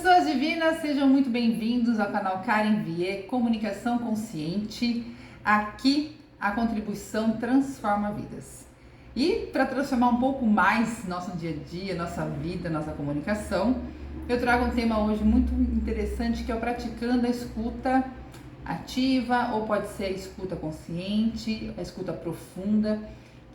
Pessoas divinas, sejam muito bem-vindos ao canal Karen Vier, Comunicação Consciente. Aqui a contribuição transforma vidas. E para transformar um pouco mais nosso dia a dia, nossa vida, nossa comunicação, eu trago um tema hoje muito interessante que é o praticando a escuta ativa, ou pode ser a escuta consciente, a escuta profunda,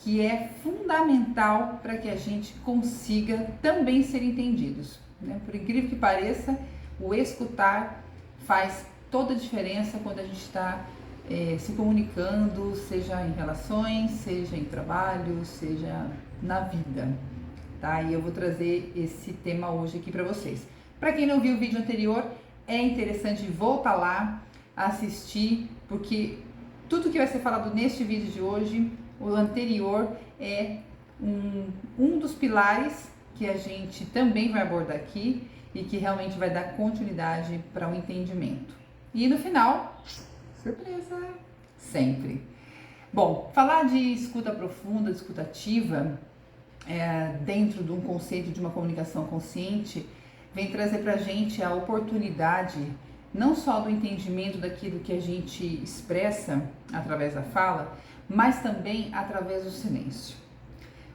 que é fundamental para que a gente consiga também ser entendidos. Por incrível que pareça, o escutar faz toda a diferença quando a gente está se comunicando, seja em relações, seja em trabalho, seja na vida, tá? E eu vou trazer esse tema hoje aqui para vocês. Para quem não viu o vídeo anterior, é interessante voltar lá, assistir, porque tudo que vai ser falado neste vídeo de hoje, o anterior é um dos pilares que a gente também vai abordar aqui e que realmente vai dar continuidade para o entendimento. E no final, surpresa, sempre. Bom, falar de escuta profunda, de escuta ativa, dentro de um conceito de uma comunicação consciente, vem trazer para a gente a oportunidade não só do entendimento daquilo que a gente expressa através da fala, mas também através do silêncio.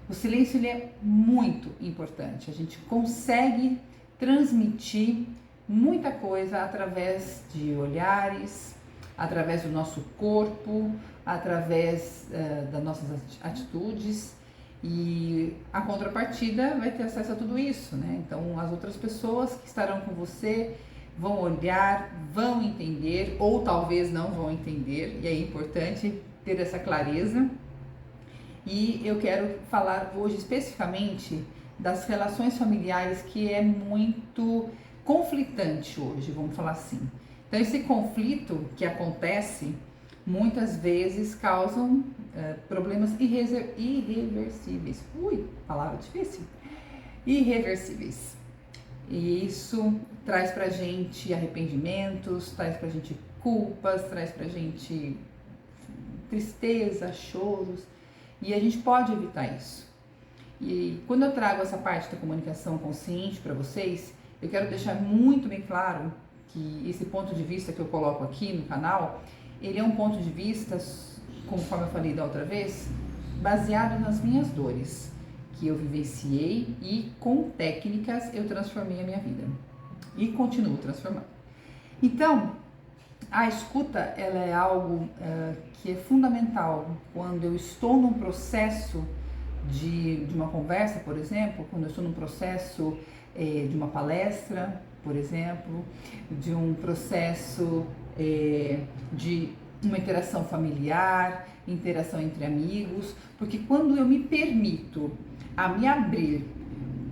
O silêncio ele é muito importante, a gente consegue transmitir muita coisa através de olhares, através do nosso corpo, através das nossas atitudes, e a contrapartida vai ter acesso a tudo isso, né? Então as outras pessoas que estarão com você vão olhar, vão entender, ou talvez não vão entender, e é importante ter essa clareza. E eu quero falar hoje especificamente das relações familiares, que é muito conflitante hoje, vamos falar assim. Então esse conflito que acontece muitas vezes causam problemas irreversíveis. Palavra difícil. Irreversíveis. E isso traz pra gente arrependimentos, traz pra gente culpas, traz pra gente tristeza, choros. E a gente pode evitar isso. E quando eu trago essa parte da comunicação consciente para vocês, eu quero deixar muito bem claro que esse ponto de vista que eu coloco aqui no canal, ele é um ponto de vista, conforme eu falei da outra vez, baseado nas minhas dores, que eu vivenciei e com técnicas eu transformei a minha vida. E continuo transformando. Então, a escuta, ela é algo que é fundamental quando eu estou num processo de uma conversa, por exemplo, quando eu estou num processo de uma palestra, por exemplo, de um processo de uma interação familiar, interação entre amigos, porque quando eu me permito a me abrir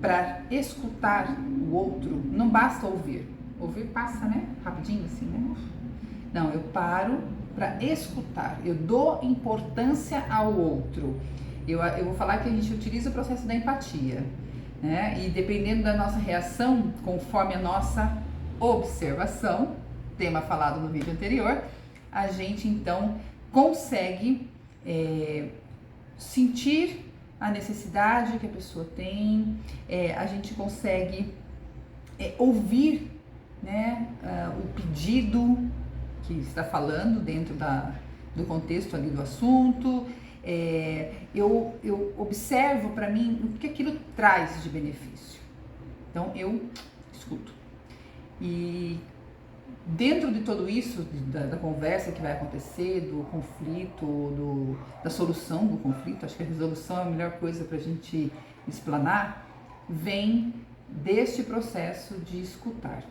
para escutar o outro, não basta ouvir. Ouvir passa, né? Rapidinho assim, né? Não, eu paro para escutar, eu dou importância ao outro. Eu vou falar que a gente utiliza o processo da empatia, né? E dependendo da nossa reação, conforme a nossa observação, tema falado no vídeo anterior, a gente então consegue sentir a necessidade que a pessoa tem, a gente consegue ouvir, né, o pedido que está falando dentro do contexto ali do assunto. Eu observo para mim o que aquilo traz de benefício. Então eu escuto. E dentro de tudo isso, da conversa que vai acontecer, do conflito, da solução do conflito, acho que a resolução é a melhor coisa para a gente explanar, vem deste processo de escutar.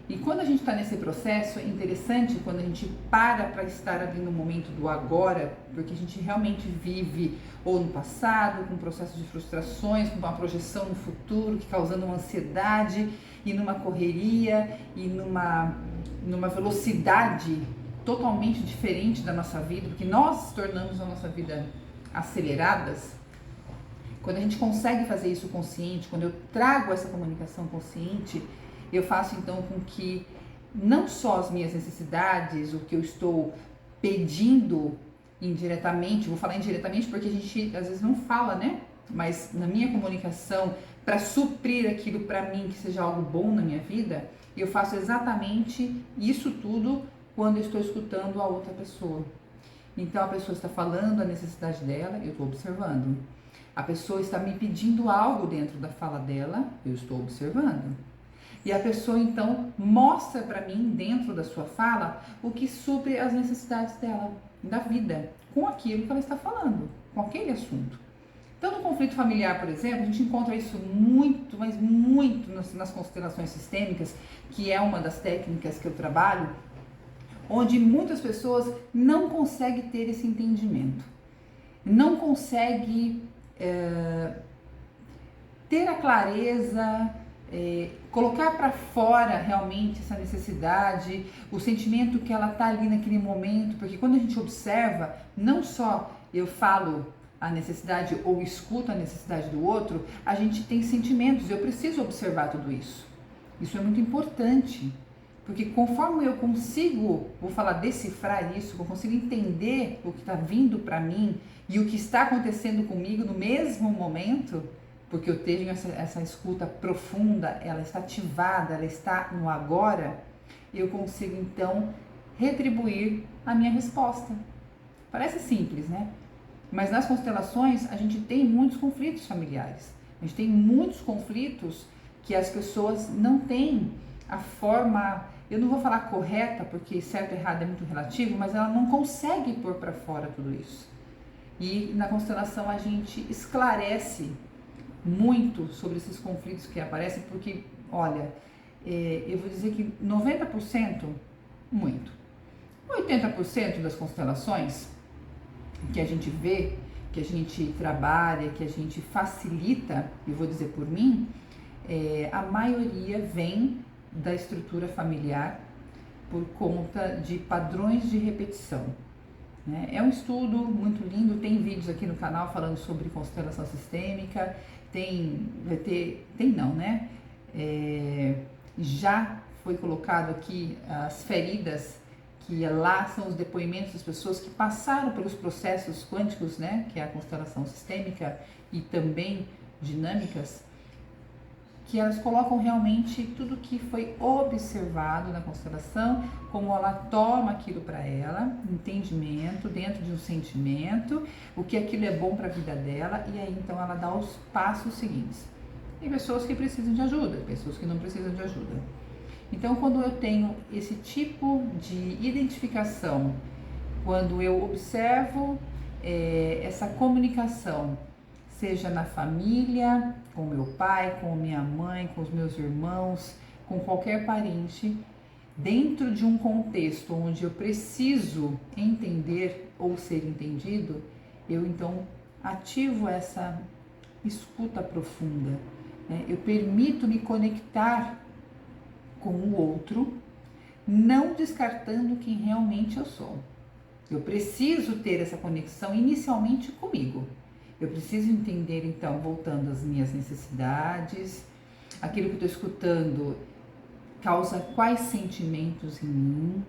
E quando a gente está nesse processo, é interessante quando a gente para estar ali no momento do agora, porque a gente realmente vive ou no passado, com um processo de frustrações, com uma projeção no futuro, que causando uma ansiedade e numa correria e numa velocidade totalmente diferente da nossa vida, porque nós tornamos a nossa vida aceleradas. Quando a gente consegue fazer isso consciente, quando eu trago essa comunicação consciente, eu faço então com que não só as minhas necessidades, o que eu estou pedindo indiretamente, vou falar indiretamente porque a gente às vezes não fala, né? mas na minha comunicação, para suprir aquilo para mim que seja algo bom na minha vida, eu faço exatamente isso tudo quando eu estou escutando a outra pessoa. Então a pessoa está falando a necessidade dela, eu estou observando. A pessoa está me pedindo algo dentro da fala dela, eu estou observando. E a pessoa então mostra para mim, dentro da sua fala, o que supre as necessidades dela, da vida, com aquilo que ela está falando, com aquele assunto. Então, no conflito familiar, por exemplo, a gente encontra isso muito, mas muito nas constelações sistêmicas, que é uma das técnicas que eu trabalho, onde muitas pessoas não conseguem ter esse entendimento, não conseguem ter a clareza, colocar para fora realmente essa necessidade, o sentimento que ela está ali naquele momento, porque quando a gente observa, não só eu falo a necessidade ou escuto a necessidade do outro, a gente tem sentimentos, eu preciso observar tudo isso. Isso é muito importante, porque conforme eu consigo, vou falar, decifrar isso, eu consigo entender o que está vindo para mim e o que está acontecendo comigo no mesmo momento, porque eu tenho essa escuta profunda, ela está ativada, ela está no agora, eu consigo então retribuir a minha resposta. Parece simples, né? Mas nas constelações a gente tem muitos conflitos familiares, a gente tem muitos conflitos que as pessoas não têm a forma, eu não vou falar correta, porque certo e errado é muito relativo, mas ela não consegue pôr para fora tudo isso. E na constelação a gente esclarece muito sobre esses conflitos que aparecem, porque, olha, eu vou dizer que 90%, muito, 80% das constelações que a gente vê, que a gente trabalha, que a gente facilita, eu vou dizer por mim, a maioria vem da estrutura familiar por conta de padrões de repetição. Né? É um estudo muito lindo, tem vídeos aqui no canal falando sobre constelação sistêmica, já foi colocado aqui as feridas, que lá são os depoimentos das pessoas que passaram pelos processos quânticos, né, que é a constelação sistêmica e também dinâmicas, que elas colocam realmente tudo que foi observado na constelação, como ela toma aquilo para ela, entendimento dentro de um sentimento, o que aquilo é bom para a vida dela, e aí então ela dá os passos seguintes. Tem pessoas que precisam de ajuda, pessoas que não precisam de ajuda. Então, quando eu tenho esse tipo de identificação, quando eu observo essa comunicação, seja na família, com meu pai, com minha mãe, com os meus irmãos, com qualquer parente, dentro de um contexto onde eu preciso entender ou ser entendido, eu então ativo essa escuta profunda, né? Eu permito me conectar com o outro, não descartando quem realmente eu sou. Eu preciso ter essa conexão inicialmente comigo. Eu preciso entender, então, voltando às minhas necessidades, aquilo que eu estou escutando causa quais sentimentos em mim.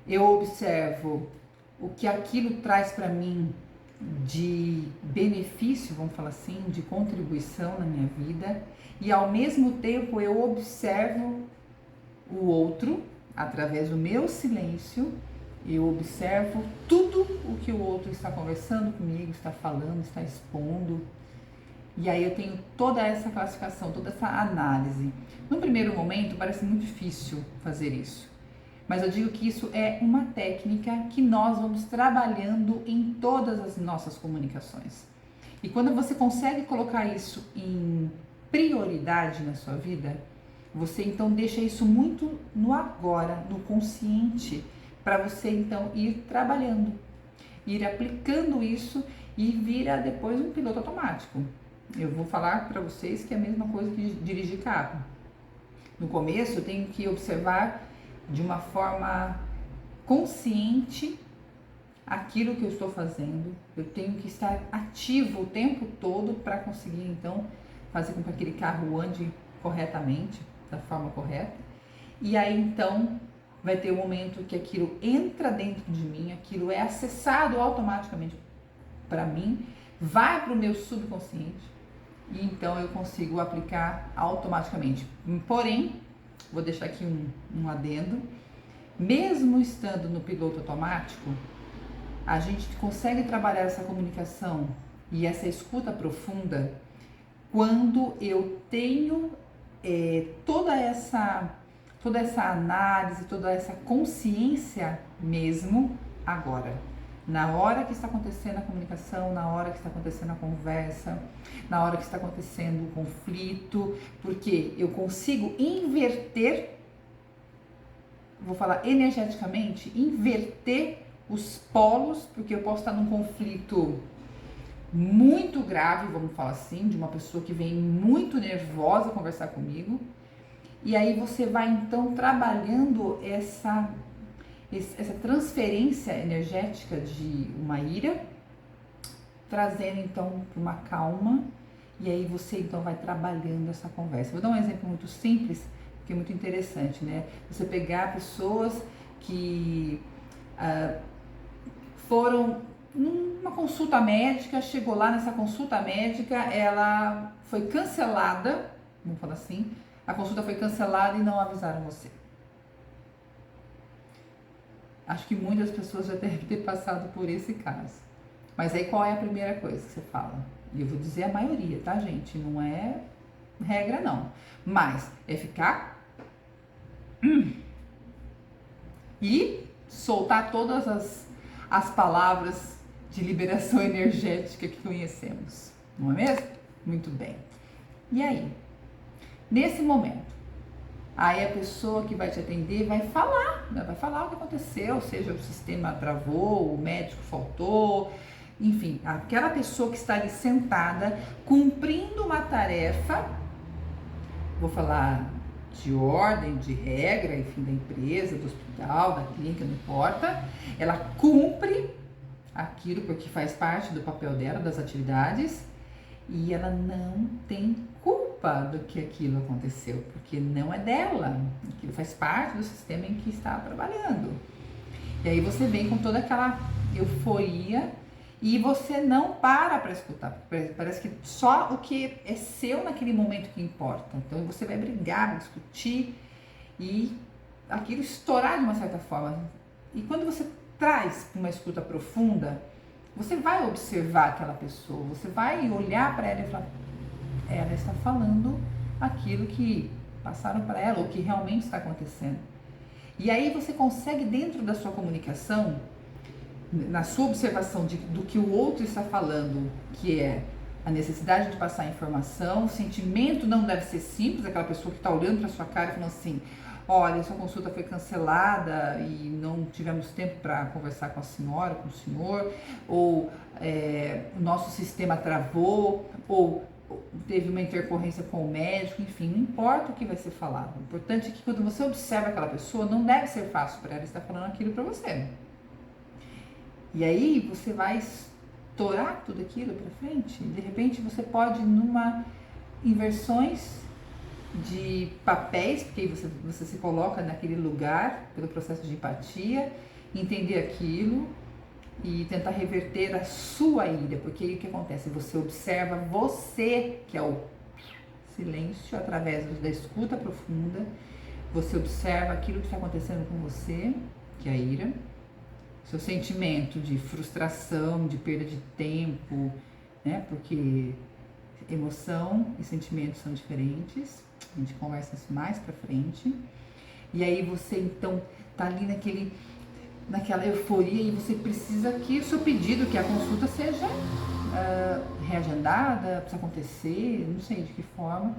Eu observo o que aquilo traz para mim de benefício, vamos falar assim, de contribuição na minha vida, e ao mesmo tempo eu observo o outro através do meu silêncio. Eu observo tudo o que o outro está conversando comigo, está falando, está expondo. E aí eu tenho toda essa classificação, toda essa análise. No primeiro momento parece muito difícil fazer isso, mas eu digo que isso é uma técnica que nós vamos trabalhando em todas as nossas comunicações. E quando você consegue colocar isso em prioridade na sua vida, você então deixa isso muito no agora, no consciente, para você então ir trabalhando, ir aplicando isso e vira depois um piloto automático. Eu vou falar para vocês que é a mesma coisa que dirigir carro. No começo eu tenho que observar de uma forma consciente aquilo que eu estou fazendo, eu tenho que estar ativo o tempo todo para conseguir então fazer com que aquele carro ande corretamente, da forma correta, e aí então vai ter um momento que aquilo entra dentro de mim, aquilo é acessado automaticamente para mim, vai para o meu subconsciente e então eu consigo aplicar automaticamente. Porém, vou deixar aqui um adendo, mesmo estando no piloto automático, a gente consegue trabalhar essa comunicação e essa escuta profunda quando eu tenho toda essa análise, toda essa consciência mesmo agora. Na hora que está acontecendo a comunicação, na hora que está acontecendo a conversa, na hora que está acontecendo o conflito, porque eu consigo inverter, vou falar energeticamente, inverter os polos, porque eu posso estar num conflito muito grave, vamos falar assim, de uma pessoa que vem muito nervosa conversar comigo, e aí você vai então trabalhando essa transferência energética de uma ira, trazendo então para uma calma, e aí você então vai trabalhando essa conversa. Vou dar um exemplo muito simples, que é muito interessante, né? Você pegar pessoas que foram numa consulta médica, chegou lá nessa consulta médica, ela foi cancelada, vamos falar assim, a consulta foi cancelada e não avisaram você. Acho que muitas pessoas já devem ter passado por esse caso. Mas aí qual é a primeira coisa que você fala? E eu vou dizer a maioria, tá, gente? Não é regra, não. Mas é ficar e soltar todas as palavras de liberação energética que conhecemos. Não é mesmo? Muito bem. E aí? Nesse momento, aí a pessoa que vai te atender vai falar, né? Vai falar o que aconteceu, seja o sistema travou, o médico faltou, enfim, aquela pessoa que está ali sentada, cumprindo uma tarefa, vou falar de ordem, de regra, enfim, da empresa, do hospital, da clínica, não importa, ela cumpre aquilo porque faz parte do papel dela, das atividades, e ela não tem culpa do que aquilo aconteceu, porque não é dela, aquilo faz parte do sistema em que está trabalhando. E aí você vem com toda aquela euforia e você não para escutar, parece que só o que é seu naquele momento que importa. Então você vai brigar, vai discutir e aquilo estourar de uma certa forma. E quando você traz uma escuta profunda, você vai observar aquela pessoa, você vai olhar para ela e falar, ela está falando aquilo que passaram para ela, ou que realmente está acontecendo. E aí você consegue, dentro da sua comunicação, na sua observação do que o outro está falando, que é a necessidade de passar informação, o sentimento não deve ser simples, aquela pessoa que está olhando para sua cara e falando assim, olha, sua consulta foi cancelada e não tivemos tempo para conversar com a senhora, com o senhor, ou o nosso sistema travou, ou teve uma intercorrência com o médico, enfim, não importa o que vai ser falado. O importante é que quando você observa aquela pessoa, não deve ser fácil para ela estar falando aquilo para você. E aí você vai estourar tudo aquilo para frente, de repente você pode, numa inversões de papéis, porque aí você se coloca naquele lugar pelo processo de empatia, entender aquilo e tentar reverter a sua ira, porque aí o que acontece? Você observa você, que é o silêncio, através da escuta profunda, você observa aquilo que está acontecendo com você, que é a ira, seu sentimento de frustração, de perda de tempo, né? Porque emoção e sentimento são diferentes. A gente conversa isso mais pra frente. E aí você então tá ali naquela euforia e você precisa que o seu pedido, que a consulta seja reagendada, precisa acontecer, não sei de que forma,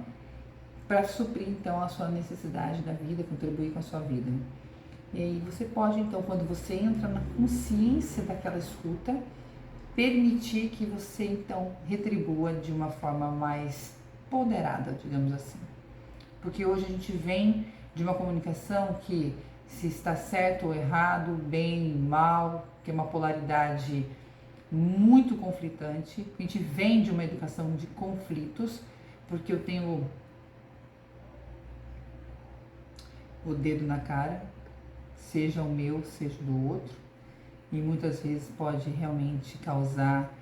para suprir então a sua necessidade da vida, contribuir com a sua vida. E aí você pode então, quando você entra na consciência daquela escuta, permitir que você então retribua de uma forma mais ponderada, digamos assim. Porque hoje a gente vem de uma comunicação que se está certo ou errado, bem, mal, que é uma polaridade muito conflitante. A gente vem de uma educação de conflitos, porque eu tenho o dedo na cara, seja o meu, seja do outro, e muitas vezes pode realmente causar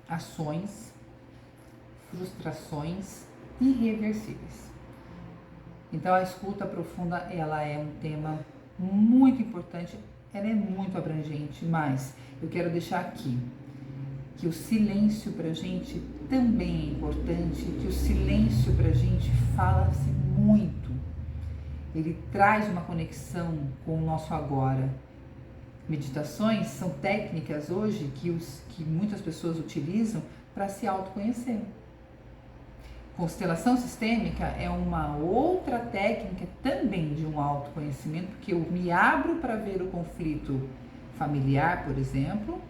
ações, frustrações irreversíveis. Então a escuta profunda, ela é um tema muito importante, ela é muito abrangente, mas eu quero deixar aqui que o silêncio pra gente também é importante, que o silêncio pra gente fala-se muito. Ele traz uma conexão com o nosso agora. Meditações são técnicas hoje que muitas pessoas utilizam para se autoconhecer. Constelação sistêmica é uma outra técnica também de um autoconhecimento, porque eu me abro para ver o conflito familiar, por exemplo,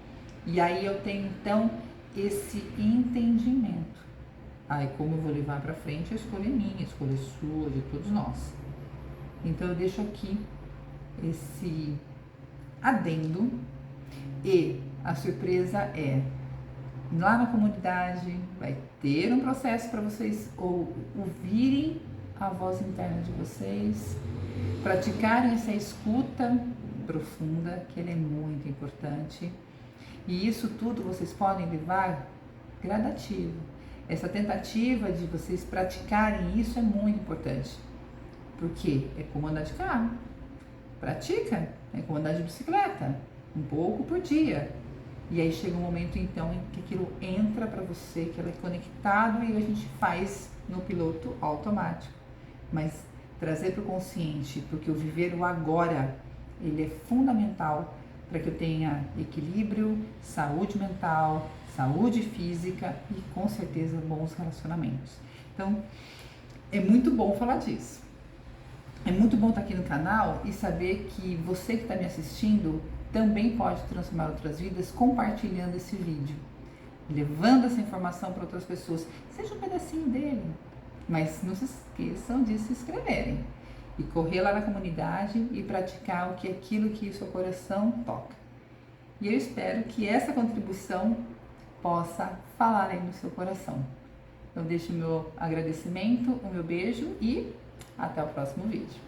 e aí eu tenho então esse entendimento. Aí como eu vou levar para frente, a escolha é minha, a escolha é sua, de todos nós. Então eu deixo aqui esse adendo e a surpresa é lá na comunidade vai ter um processo para vocês ouvirem a voz interna de vocês, praticarem essa escuta profunda, que ela é muito importante. E isso tudo vocês podem levar gradativo. Essa tentativa de vocês praticarem isso é muito importante. Porque é como andar de carro. Pratica, é como andar de bicicleta, um pouco por dia. E aí chega um momento então em que aquilo entra para você, que ela é conectado e a gente faz no piloto automático. Mas trazer para o consciente, porque o viver o agora, ele é fundamental para que eu tenha equilíbrio, saúde mental, saúde física e com certeza bons relacionamentos. Então, é muito bom falar disso. É muito bom estar aqui no canal e saber que você que está me assistindo também pode transformar outras vidas compartilhando esse vídeo, levando essa informação para outras pessoas, seja um pedacinho dele, mas não se esqueçam de se inscreverem e correr lá na comunidade e praticar aquilo que o seu coração toca. E eu espero que essa contribuição possa falar aí no seu coração. Eu deixo o meu agradecimento, o meu beijo e até o próximo vídeo.